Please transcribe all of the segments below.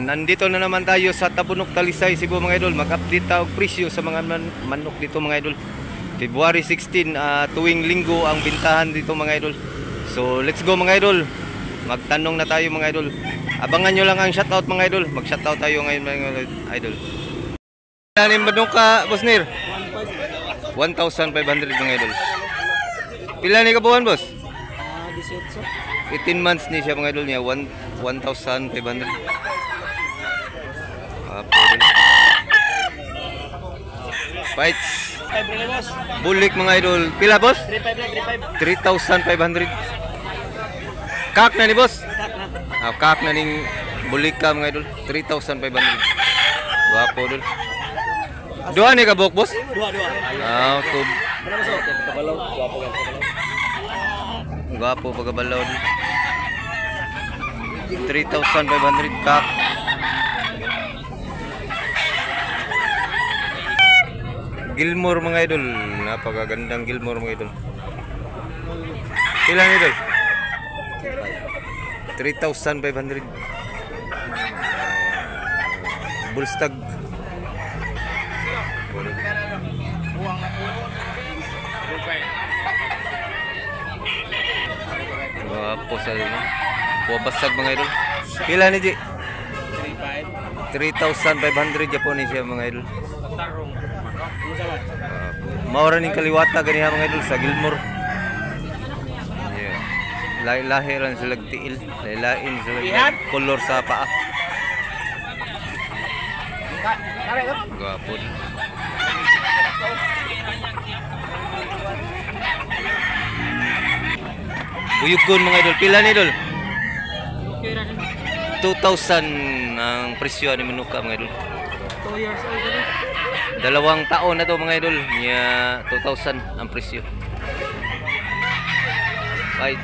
nandito na naman tayo sa Tabunok, Talisay, Cebu mga idol. Mag-update tayo presyo sa mga manok dito mga idol. February 16, tuwing linggo ang bintahan dito mga idol. So let's go mga idol. Magtanong na tayo mga idol. Abangan nyo lang ang shoutout mga idol. Mag-shoutout tayo ngayon mga idol. Ilan manok ka, Boss Nir? 1,500 mga idol. Pila ni kabuhan, boss? 18 months ni siya mga idol niya. 1,500. Fights. Bulik mga idol. Pila, boss? 3,500. Kak na ni, boss? Kak na ning bulik ka mga idol. 3,500. Wapo idol. Dua ni kabok, boss? Dua. Tub. Gwapo pagkabalaw. 3,500 kak. Gilmore mga idol. Napakagandang Gilmore mga idol. Ilan idol? 3,500. Bullstag. Wapo sa ano? Buwabasag mga idol. Pila ni Ji? 3,500 Japon ni siya mga idol. Maura ning kaliwata ganiha mga idol sa Gilmore. Yeah. Lahi ran sila tiil, lain sila color sa paa. Gwapo. Buyugon mga idol. Pila ni idol? 2,000 ang presyo ni manuka mga idol. 2 years old. 2 taon na to mga idol. Nya 2,000 ang presyo. Right.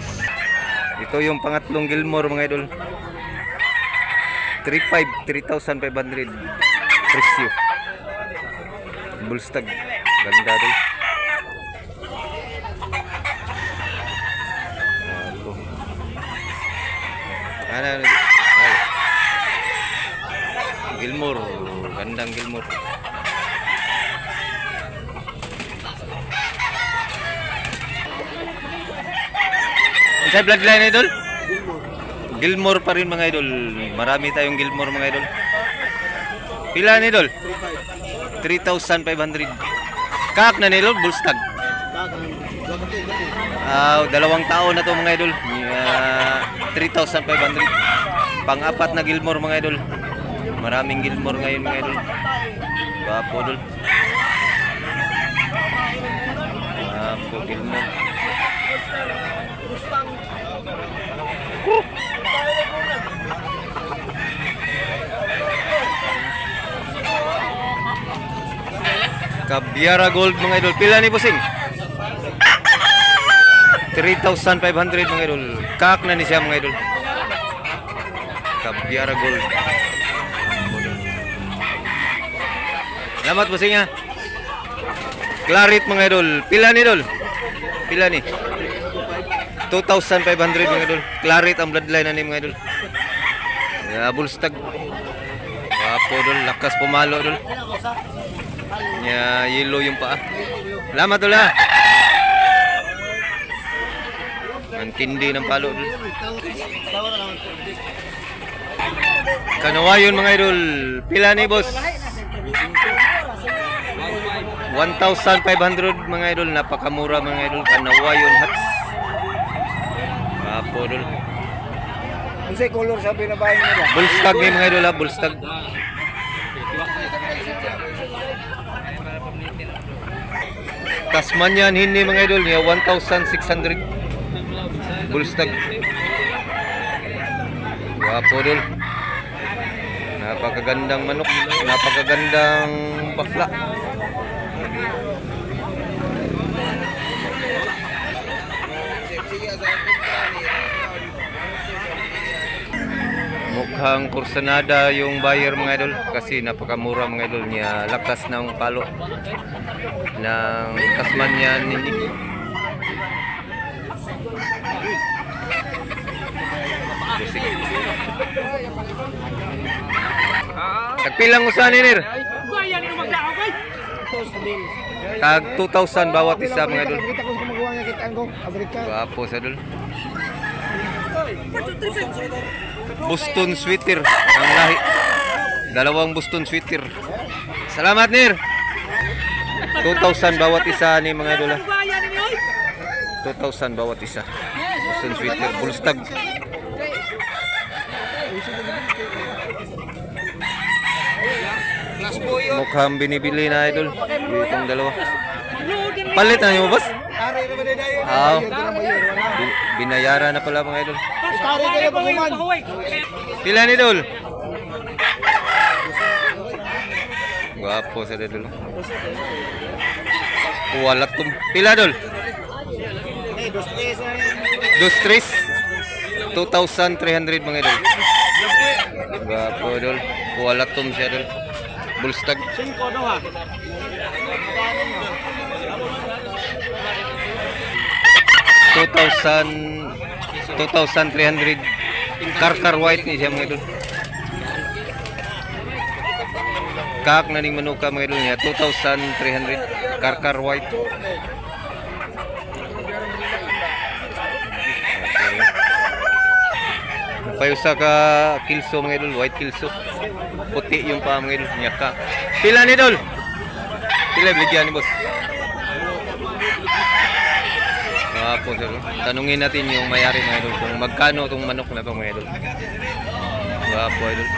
Ito yung pangatlong Gilmore mga idol. 3,500 presyo. Bullstag. Ganda din. Ano? Gilmore. Gandang Gilmore. Sa bloodline idol? Gilmore pa rin mga idol. Marami tayong Gilmore mga idol. Pila ni idol? 3,500. Kak na nilo, Bullstag. 2 taon na to mga idol. 3,500. Pang-apat na Gilmore mga idol. Maraming Gilmore ngayon mga idol. Bapo idol. Bapo Gilmore. Caviara Gold mga idol. Pila ni Busing? 3,500 mga idol. Kak na ni siya mga idol. Caviara Gold. Salamat Busing ha. Claret mga idol. Pila ni idol? Pila ni? 2,500 mga idol. Claret ang bloodline na ni mga idol. Bullstag. Wapo idol. Lakas pumalo idol. Nya yellow yung paa. Salamat idol ha. Ang tindi ng palo. Kanawayon mga idol. Pila ni boss? 1,500 mga idol. Napakamura mga idol. Kanawayon hats. Apo idol. Ano sa color sabi na bahay mo ba? Bullstag ni mga idol ha. Bullstag. Tasmanian hindi mga idol niya 1,600. Bullstag. Wapo idol. Napakagandang manok, napakagandang bakla. Mukhang kursanada yung buyer mga idol kasi napakamura mga idol niya. Lakas ng palo ng Tasmanian hindi. Busik. Tagpilang usahan ni Nir. Bayan yung magdao kay. Tag 2,000 bawat isa mga idol. Kita ko gumagawa nga kitaan ko, Amerika. Gwapo sa idol. Boston sweater ang lahi. Dalawang Boston sweater. Salamat Nir. 2,000 bawat isa ni mga idol. 2,000 bawat isa. Boston sweater full stag. Mukhang binibili na idol. Itong dalawa. Palit na niyo boss? Binayaran na pala mga idol. Tari kayo paguman. Pila ni idol? Gwapo sa idol. Walat tum. Pila idol? 2,300 2,300 mga idol. Gwapo idol. Walat tum siya idol. Bulstag. 2,300 Karkar white ni siya mga idol. Kak na ning manuka mga idol niya 2,300 Karkar white. Payusa ka kilso mga idol, white kilso. Puti yung pa mga idol niya ka. Pila ni idol? Pila bigyan ni boss? Po, sir. Tanungin natin yung mayari mga idol kung magkano itong manok na ito mga idol. Wapo idol.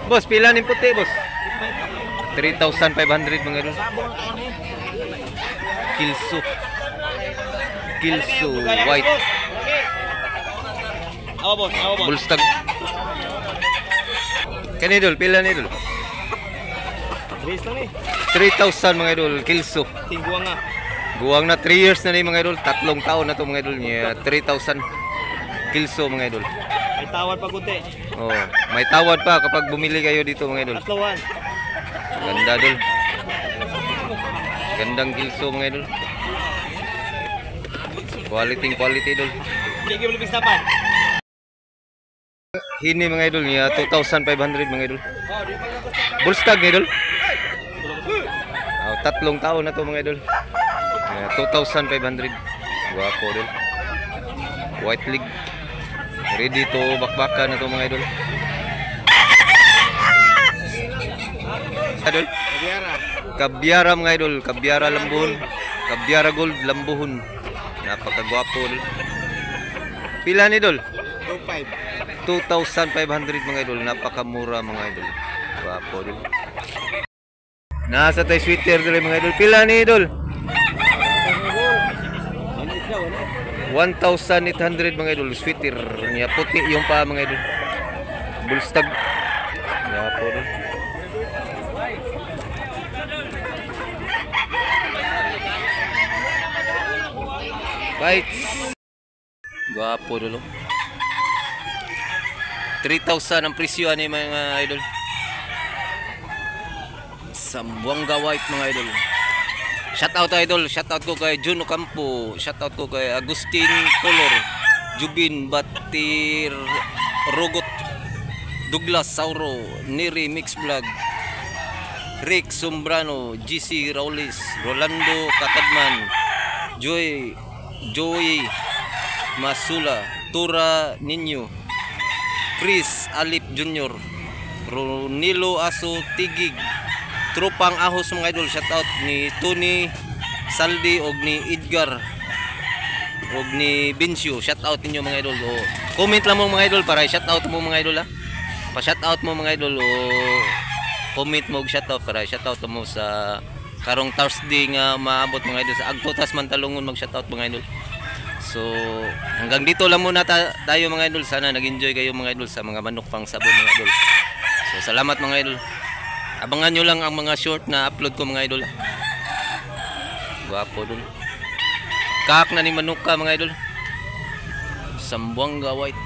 Boss, pila ni puti boss? 3,500 mga idol. Kilso white. Bulstag. Kan idol, pila ni idol? 3,000 mga idol, kilso. Tingguang nga. Guwang na 3 years na ni mga idol, 3 taon na to mga idol niya. 3,000 kilso mga idol. May tawad pa kunti. Oh, may tawad pa kapag bumili kayo dito mga idol. Atlawan. Ganda idol. Gandang kilso mga idol. Quality idol. Hindi kayo malibis dapat. Hini mga idol niya 2,500 mga idol. Bullstag idol. 3 taon na to mga idol. 2,500. Guwapo idol. White leg. Ready to bakbakan na to mga idol. Idol. Kabyara mga idol. Kabyara lambuhon. Kabyara gold lambuhon. Napakagwapo idol. Pila ni idol? 2,500 mga idol. Napakamura mga idol. Guwapo idol. Nasa tayo sweater dali mga idol. Pila ni idol? 1,800 mga idol. Sweater niya puti yung pa mga idol. Bulstag. Gwapo idol. Bites. Gwapo idol. 3,000 ang presyo ani mga idol. Sambuanga white mga idol. Shout out idol, shout out ko kay Juno Campo, shout out ko kay Agustin Color, Jubin Batir, Rogot, Douglas Sauro, Neri Mix Vlog, Rick Sombrano, GC Raulis, Rolando Katadman, Joy Masula, Tura Ninyo, Chris Alip Jr., Ronilo Aso Tigig, Tropang Ahos mga idol, shout out ni Tony Saldi og ni Edgar og ni Bincio, shout out ninyo mga idol. O, comment lang mo mga idol para shout out mo mga idol ha. Pa shout out mo mga idol o comment mo og shout out para shout out mo sa karong Thursday nga maabot mga idol sa Agtotas Mantalungon mag shout out mga idol. So hanggang dito lang muna tayo mga idol. Sana nag-enjoy kayo mga idol sa mga manok pang sabon mga idol. So salamat mga idol. Abangan nyo lang ang mga short na upload ko mga idol. Gwapo dun. Kak na ni manuka mga idol. Sambuanga white.